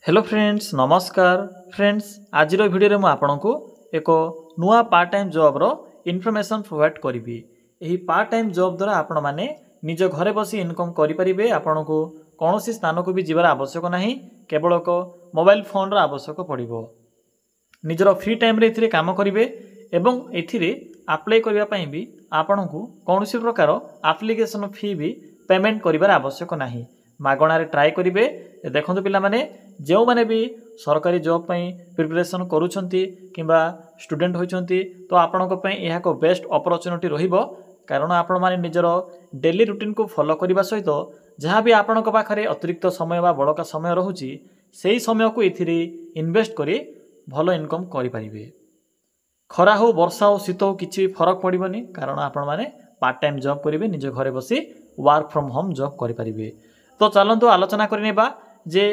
Hello friends नमस्कार friends आज video में आपन को एक नुआ पार्ट टाइम जॉब रो इनफॉरमेशन प्रोवाइड करी। यही पार्ट टाइम जॉब द्वारा आपण माने निज घरे बसी इनकम करि परिबे। आपन को कौन सी स्थान को भी जीवार आवश्यक नहीं, केवल एक मोबाइल फोन रो आवश्यक पड़िबो। निजर फ्री टाइम रे इथिरे काम करिवे एवं एथिरे अप्लाई करिवा पई भी आपन को कौन सी प्रकार एप्लिकेशन फी भी पेमेंट करिवार आवश्यक नहीं, मागणार ट्राए करिवे। देखो पिला माने जो माने भी सरकारी जॉब पई प्रिपरेशन करूछंती किंबा स्टूडेंट होइछंती तो आपन को पई यह को बेस्ट अपॉर्चुनिटी रहिबो। कारण आपण माने निजर डेली रूटीन को फॉलो करबा सहित जहाँ भी आपण को पाखरे अतिरिक्त समय बा बड़का समय रहुची सेही समय को इथिरे इन्वेस्ट करी भलो इनकम करि परिबे। खरा हो वर्षा हो शीत हो किछि फरक पड़िबनी, कारण आपण माने पार्ट टाइम जॉब करिवे, निज घरे बसी वर्क फ्रॉम होम जॉब करि परिबे। तो चलंतु आलोचना करनेबा जे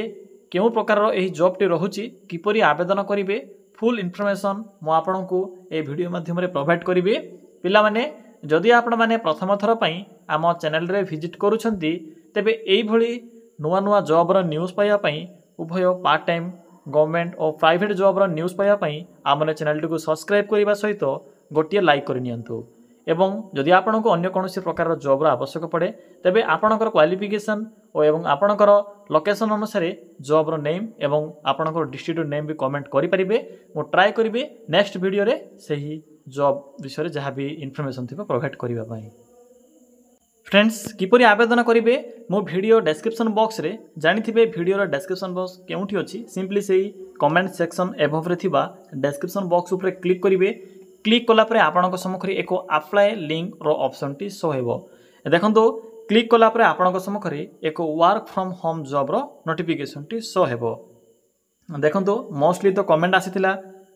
केउ प्रकार यही जॉब टी रहुची, किपरि आवेदन करिवे। फुल इन्फॉर्मेशन मो आपन को ए वीडियो माध्यम रे प्रोवाइड करिवे। पिला माने जदि आपण माने प्रथम थर पई आम चैनल रे विजिट करूछंती तेबे एई भली नुआ नुआ जॉब रो न्यूज़ पाया पई उभय पार्ट टाइम गवर्नमेंट और प्राइवेट जॉब रो न्यूज़ पाया पई आमने चैनल टी को सब्सक्राइब करबा सहित गोटिए लाइक करि नियंतु। एवं जदि आपण को अन्य कौन प्रकार जॉब आवश्यक पड़े तेबे आपणकर क्वालिफिकेशन और एवं आपणकर लोकेशन अनुसार जॉब रो नेम एवं आपणकर डिस्ट्रिक्ट नेम भी कमेंट करि परिबे। मो ट्राई करिवे नेक्स्ट वीडियो रे सही जॉब विषय जहाँ भी इन्फॉर्मेशन थिबा प्रोवाइड करिबा पई। फ्रेंड्स किपरि आवेदन करिवे मो वीडियो डिस्क्रिप्शन बॉक्स रे जानिथिबे। वीडियो रो डिस्क्रिप्शन बॉक्स केउठी अछि, सिंपली सेही कमेंट सेक्शन एबव रे थिबा डिस्क्रिप्शन बॉक्स ऊपर क्लिक करिवे। क्लिक कला परे आपनक सम्मुखरे एक अप्लाई लिंक रो ऑप्शन टी शो हेबो। देखंतो क्लिक कला परे आपनक सम्मुखरे एक वर्क फ्रॉम होम जॉब रो नोटिफिकेशन टी शो हेबो। देखंतो मोस्टली तो कमेंट आसीथिला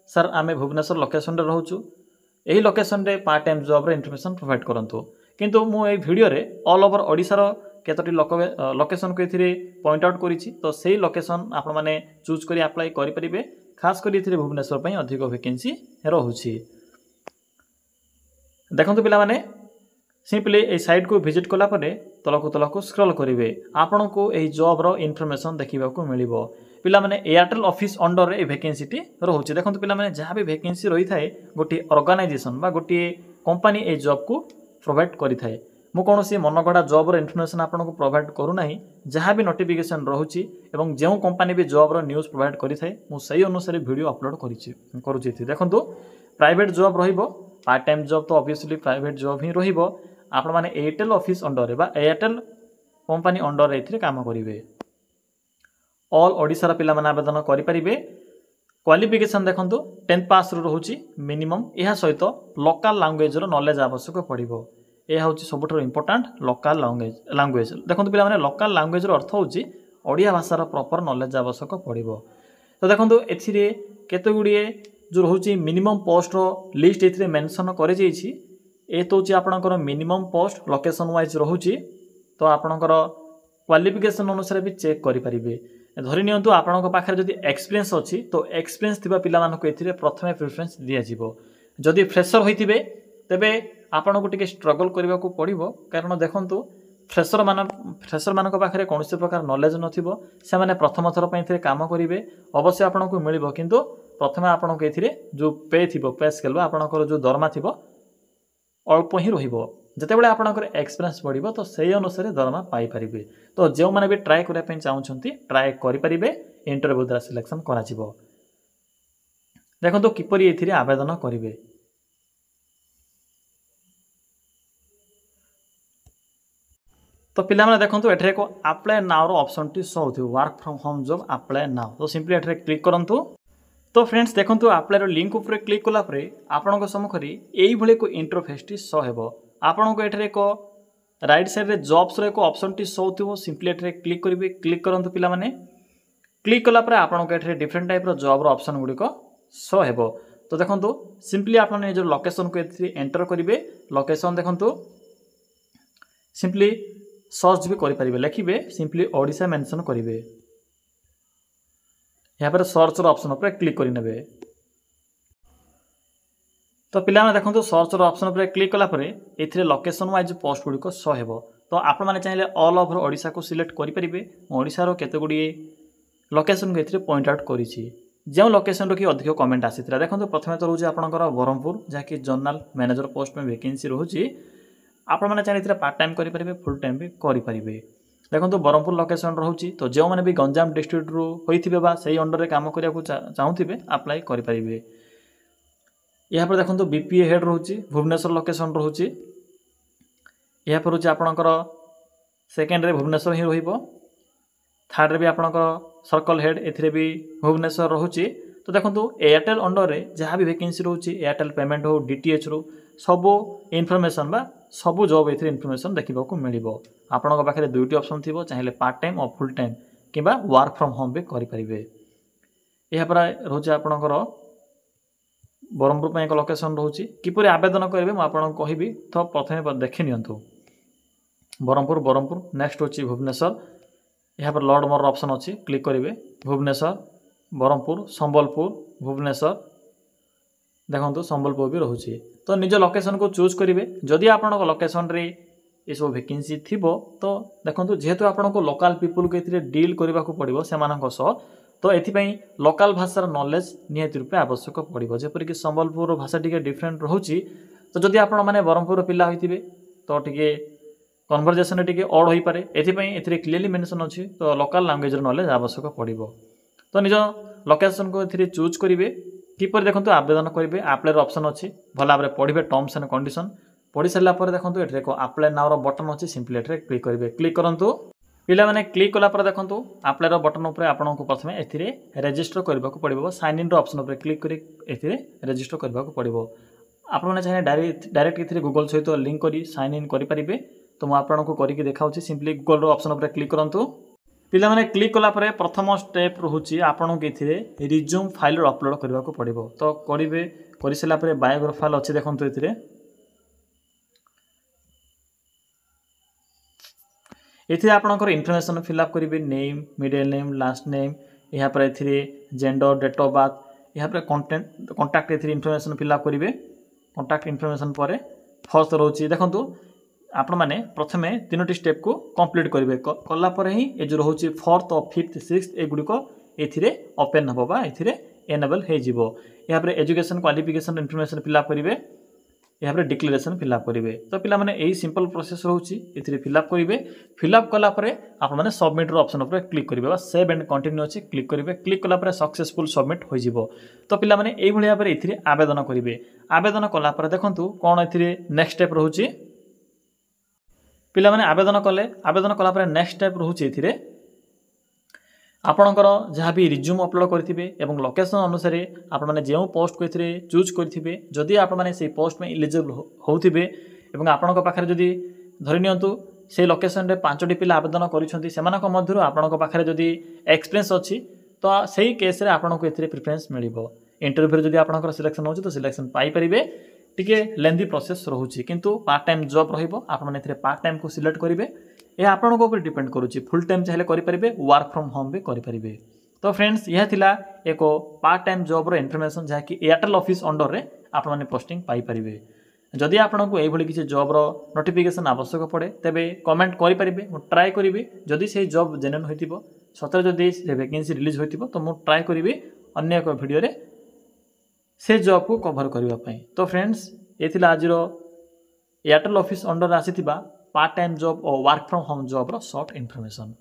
सर आमे भुवनेश्वर लोकेशन रे रहउछु, एही लोकेशन रे पार्ट टाइम जॉब रो इन्फॉर्मेशन प्रोवाइड करंतु। किंतु मु ए वीडियो रे ऑल ओवर ओडिसा रो केतोटी लोकेशन को एथिरे पॉइंट आउट करिछि, तो सेही लोकेशन आपण माने चूज करी अप्लाई करि परिबे। खास करी एथिरे भुवनेश्वर पई अधिक वैकेंसी रहउछि। देखंतु पिला माने सिंपली ए साइट को विजिट कला परे तलकु स्क्रॉल करिवे, आपन को एही जॉब रो इन्फॉर्मेशन देखिबा को मिलिबो। पिला माने एयरटेल ऑफिस अंडर रे वैकेंसी टी रहउछि। देखंतु पिला माने जहाँ भी वैकेंसी रही थाए गोटी ऑर्गेनाइजेशन बा गोटी कंपनी ए जॉब को प्रोवाइड करि थाए। मु कोनोसी मनगढ़ा जॉब रो इन्फॉर्मेशन आपन को प्रोवाइड करू नाही, जहाँ भी नोटिफिकेशन रहउछि एवं जेउ कंपनी भी जॉब रो न्यूज़ प्रोवाइड करि थाए मु सही अनुसार वीडियो अपलोड करूछि। देखंतु प्राइवेट जॉब रहिबो, पार्ट टाइम जॉब तो ऑब्वियसली प्राइवेट जॉब ही रहिबो। आपण माने एयरटेल ऑफिस अंडर रे बा एयरटेल कंपनी अंडर रे इथिरे काम करिवे। ऑल ओडिसा रा पिला माने आवेदन करि परिबे। क्वालिफिकेशन देखंतु 10th पास रो रहउछि मिनिमम, एहा सहित लोकल लैंग्वेज रो नॉलेज आवश्यक पड़िबो। एहा होछि सबठो इंपोर्टेंट लोकल लैंग्वेज। देखंतु पिला माने लोकल लैंग्वेज रो अर्थ होछि ओडिया भाषा रो प्रॉपर नॉलेज आवश्यक पड़िबो। तो देखंतु एथिरे केते गुडिए जो रहउछि मिनिमम पोस्ट रो लिस्ट एथिरे मेंशन करे जाइछि। ए तो होछि आपनकर मिनिमम पोस्ट लोकेशन वाइज रहउछि, तो आपनकर क्वालिफिकेशन अनुसार भी चेक करि परिबे। धरि नियंतु आपनक पाखरे जदि एक्सपीरियंस अछि तो एक्सपीरियंस थिबा पिला मानको एथिरे प्रथमे प्रेफरेंस दिया जिवो। जदि फ्रेशर होइथिबे तेबे आपनको टिके स्ट्रगल करबा को पड़िबो। कारण देखंतु फ्रेशर मानक पाखरे कोनोसी प्रकार नॉलेज नथिबो, से माने प्रथम थर पई एथिरे काम करिवे। अवश्य आपनको मिलिबो, किंतु प्रथमे आपनको एथिरे जो पे थिबो, पे स्केल बा आपनकर जो दरमा थिबो अल्प ही रहिबो। जतेबेले आपनकर एक्सपीरियंस बढ़िबो तो सेही अनुसार दरमा पाई परिबे। तो जेउ माने भी ट्राई करिया पई चाहउछंती ट्राई करि परिबे, इंटरव्यू द्वारा सिलेक्शन करा जिवो। देखंतु किपरि एथिरे आवेदन करिवे। तो पिला माने देखंतु एठरे को अप्लाई नाउ रो ऑप्शन टी शो होथि, work from home job apply now. तो सिंपली एठरे क्लिक करंतु। तो फ्रेंड्स देखंतु अप्लाई रो लिंक ऊपर क्लिक कला परे आपन को सम्मुखरी एई भले को इंटरफेस टी शो हेबो। आपन को एठरे को राइट साइड रे जॉब्स रे को ऑप्शन टी शो होथिबो, सिंपली एठरे क्लिक करिवे। क्लिक करंतु पिला माने। क्लिक कला परे आपन को एठरे डिफरेंट टाइप रो जॉब रो ऑप्शन गुडी को शो हेबो। तो देखंतु सिंपली आपन ने जो लोकेशन को एथि एंटर करिवे। लोकेशन देखंतु सिंपली सर्च भी करि परिबे, लिखिबे सिंपली ओडिसा मेंशन करिवे। यहाँ पर सर्च रो ऑप्शन पर क्लिक करि नेबे। तो पिला माने देखंतु सर्च रो ऑप्शन पर क्लिक कला परे एथिरे लोकेशन वाइज पोस्ट गुडी को शो हेबो। तो आपण माने चाहिले ऑल ओवर ओडिसा को सिलेक्ट करि परिबे। ओडिसा रो केते गुडी लोकेशन को ये पॉइंट आउट करी जो लोकेशन कि अधिक कमेंट आसी देखो प्रथम तो रोचे आपंकर ब्रह्मपुर जहाँकि जर्नाल मैनेजर पोस्ट में वैकेंसी रोचे आपण मैंने चाहिए पार्ट टाइम करेंगे फुल टाइम भी करेंगे। देखो ब्रह्मपुर लोकेशन रोचे तो जो मैंने भी गंजाम डिस्ट्रिक्ट रू होते से अंडर में कम करने को चाहूथे आप्लाय करेंगे। यहाँ पर देखो बीपीए हेड रोचे भुवनेश्वर लोकेशन रोचे यहाँ पर रोचे आपणकर सेकेंड भुवनेश्वर ही रही थर्ड भी आपणकर सर्कल हेड ए भी भुवनेश्वर रोचे। तो देखो एयरटेल अंडर में जहाँ भी वैकेंसी रोचे एयरटेल पेमेंट हो डीटीएच रू सबू इनफर्मेशन बा सबू जॉब ये इनफर्मेशन देखा मिल आपण पाखे दुईटी ऑप्शन थी चाहिए पार्ट टाइम और फुल टाइम कि वर्क फ्रॉम होम भी करेंगे। यह पर रोचे आपणकर ब्रह्मपुर एक लोकेशन रोचे किपरि आवेदन करेंगे मुझे कहबी तो प्रथम देखी नियंतु ब्रह्मपुर नेक्स्ट होची भुवनेश्वर यहाँ पर लॉर्ड मोर ऑप्शन अच्छी क्लिक करेंगे भुवनेश्वर ब्रह्मपुर संबलपुर भुवनेश्वर देखो संबलपुर भी रोचे तो निज लोकेशन को चूज करेंगे जदि आप लोकेशन रे ये सब वैकेंसी थी तो देखो जेहेतु आपको लोकल पीपुल को ये डील करने को पड़ो से तो ये लोकल भाषार नॉलेज निहाती रूपे आवश्यक पड़ो जेपरिक संबलपुर भाषा टी डिफरेंट रोचे तो जदि आप ब्रह्मपुर पिला होते तो टी कन्वर्जेसन टी अड हो पाए ये क्लीयरली मेंशन अच्छी तो लोकल लैंग्वेज नॉलेज आवश्यक पड़ो तो निज लोकेशन को ये चूज करेंगे किपर देखो आवेदन करेंगे आप्लायर ऑप्शन अच्छी भल भाव पढ़े टर्म्स एंड कंडीशन पढ़ी सारा देखो ये आप्लाय नाउ बटन अच्छी सिंपली ये क्लिक करेंगे क्लिक करूँ पिला मैंने क्लिक कलापर देखो आप्लायर बटन उपर आपको प्रथम ए रेजिस्टर करने को पड़ो साइन इन ऑप्शन उपर क्लिक कर रेजिस्टर करने को पड़ो आपने चाहिए डायरेक्ट ये गूगल सहित लिंक कर साइन इन करेंगे तो मुझे करके देखा सिंपली गूगल ऑप्शन उपर क्लिक करूँ पिला मैंने क्लिक कलापर प्रथम स्टेप रोचे आपको ये रिज्यूम फाइल अपलोड करने को पड़ो तो करेंगे कर सारापर बायोग्राफाइल अच्छी देखो ये आपंकर इनफर्मेशन फिलअप करेंगे name middle name last name यहाँ पर जेंडर डेट ऑफ बर्थ यहाँ पर कंटाक्ट ये इनफर्मेशन फिलअप करेंगे कंटाक्ट इनफर्मेशन पर फर्स्ट रोचे देखो आपण मैंने प्रथम तीनो स्टेप को कंप्लीट करेंगे कलापर ही ये जो रोचे फोर्थ और फिफ्थ सिक्स्थ एगुड़िक ये ओपन हम ये एनेबल हो यहाँ पर एजुकेशन क्वालिफिकेशन इनफर्मेशन फिलअप करेंगे यहाँ पर डिक्लेरेशन फिलअप करेंगे तो पिला माने यही सिंपल प्रोसेस रोचे ये फिलअप करेंगे फिलअप कलापर आपने सबमिट ऑप्शन उपर क्लिक करेंगे सेव एंड कंटिन्यू अच्छी क्लिक करेंगे क्लिक कलापर सक्सेसफुल सबमिट हो तो पिला माने यही भाव में ये आवेदन करेंगे आवेदन कलापर देखो कौन ये नेक्स्ट स्टेप रोचे पिला माने आवेदन कलापर नेक्स्ट स्टेप रोचे ये आपणकर जहाँ भी रिज्यूम अपलोड करेंगे और लोकेशन अनुसार आपने जो पोस्ट को चूज करेंगे जदि आपने से पोस्ट में इलिजिबल होते आपण पाखे जदि धरी नियंतु से लोकेशन रे 5टी पिला आवेदन कर आपण पाखे जदि एक्सपीरियंस अच्छी तो सही केस रे आपको ये प्रिफरेन्स मिल इंटरव्यू जदि आपंकर सिलेक्शन हो तो selection Piper T lengthy process रोचे किंतु पार्ट टाइम जॉब रही पार्ट टाइम को सिलेक्ट करेंगे यह आपको ऊपर डिपेंड करुच्ची फुल टाइम चाहिए करेंगे वर्क फ्रॉम होम भी करेंगे। तो फ्रेंड्स यह थिला एक पार्ट टाइम जॉब इनफर्मेशन जहाँकि एयरटेल ऑफिस अंडर में आपने पोस्टिंग पाइपर जदि आपको यही किसी जॉब्र नोटिफिकेशन आवश्यक पड़े तेबे कमेंट करेंगे मुझे ट्राए करी जदि से जॉब जेन्युइन हो सतरे जदि से वैकेंसी रिलीज हो तो मुझे ट्राए करी अन्य एक वीडियो से जॉब को कवर करने। तो फ्रेंड्स ये आज एयरटेल ऑफिस अंडर आसी पार्ट टाइम जॉब और work from home job short information.